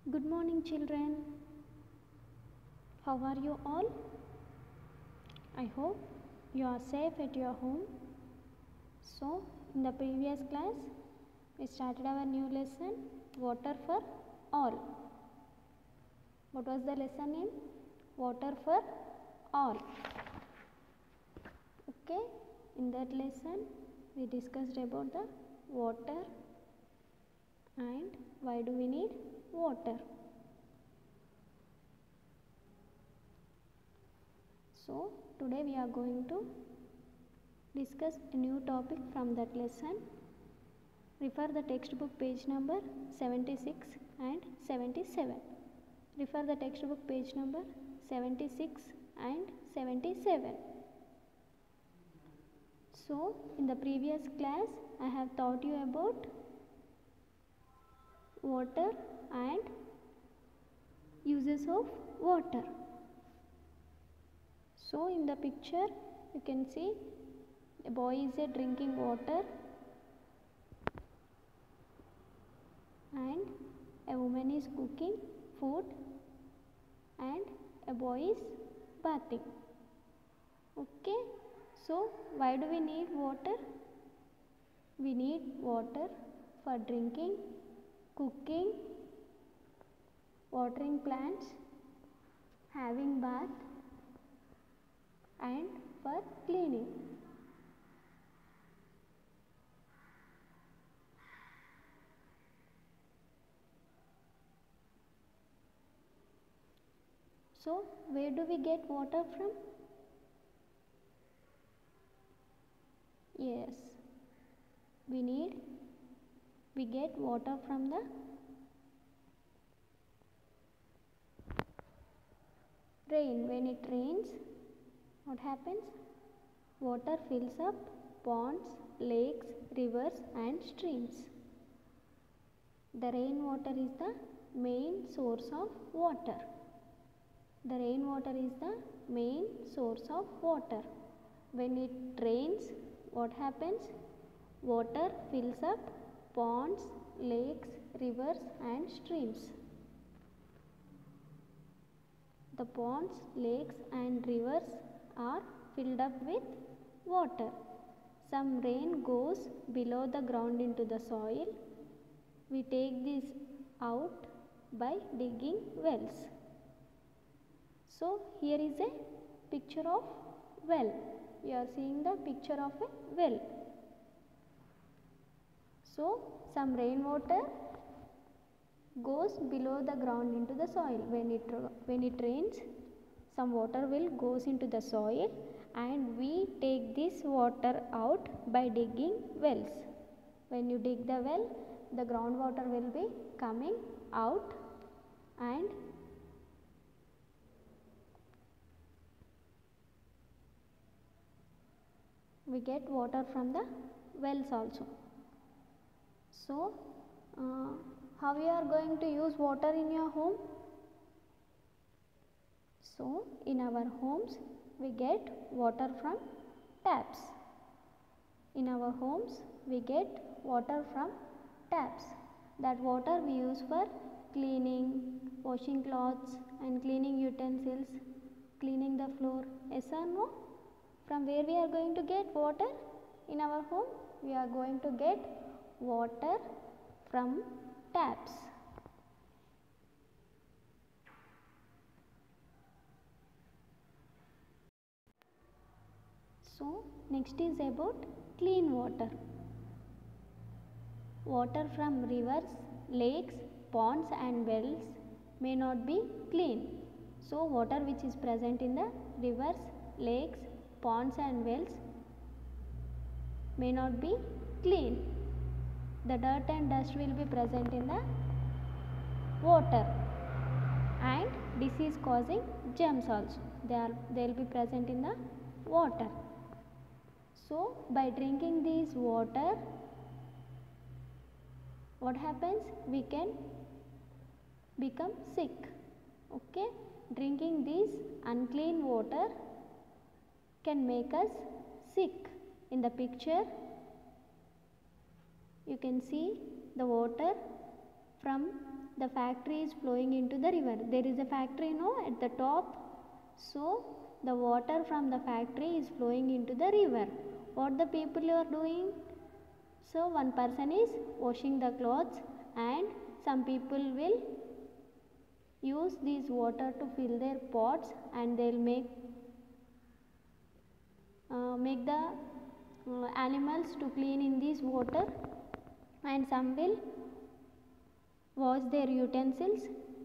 Good morning, children. How are you all? I hope you are safe at your home. So, in the previous class, we started our new lesson, Water for All. What was the lesson name? Water for All. Okay, in that lesson, we discussed about the water and why do we need water. So, today we are going to discuss a new topic from that lesson. Refer the textbook page number 76 and 77. Refer the textbook page number 76 and 77. So, in the previous class, I have taught you about water and uses of water. So, in the picture, you can see a boy is drinking water and a woman is cooking food and a boy is bathing. Okay, so why do we need water? We need water for drinking, cooking, watering plants, having bath and for cleaning. So, where do we get water from? Yes, we get water from the rain. When it rains, what happens? Water fills up ponds, lakes, rivers and streams. The rainwater is the main source of water. The rainwater is the main source of water. When it rains, what happens? Water fills up ponds, lakes, rivers and streams. The ponds, lakes and rivers are filled up with water. Some rain goes below the ground into the soil. We take this out by digging wells. So, here is a picture of well. You are seeing the picture of a well. So, some rainwater goes below the ground into the soil. When it rains, some water will goes into the soil and we take this water out by digging wells. When you dig the well, the groundwater will be coming out and we get water from the wells also. So, how you are going to use water in your home? So, in our homes, we get water from taps. In our homes, we get water from taps. That water we use for cleaning, washing clothes and cleaning utensils, cleaning the floor. Yes or no? From where we are going to get water in our home? We are going to get water from taps. So, next is about clean water. Water from rivers, lakes, ponds and wells may not be clean. So, water which is present in the rivers, lakes, ponds and wells may not be clean. The dirt and dust will be present in the water and disease causing germs also. They will be present in the water. So, by drinking this water, what happens? We can become sick. Okay? Drinking this unclean water can make us sick. In the picture, you can see the water from the factory is flowing into the river. There is a factory, no, at the top. So the water from the factory is flowing into the river. What the people are doing? So one person is washing the clothes, and some people will use this water to fill their pots, and they'll make the animals to clean in this water, and some will wash their utensils.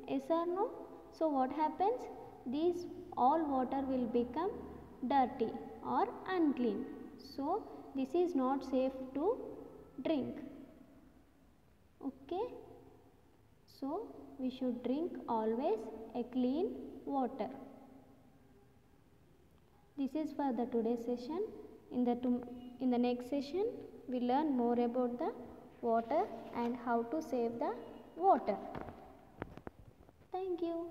Yes or no? So what happens? These all water will become dirty or unclean. So this is not safe to drink. Okay? So we should drink always a clean water. This is for the today's session. In the next session, we learn more about the water and how to save the water. Thank you.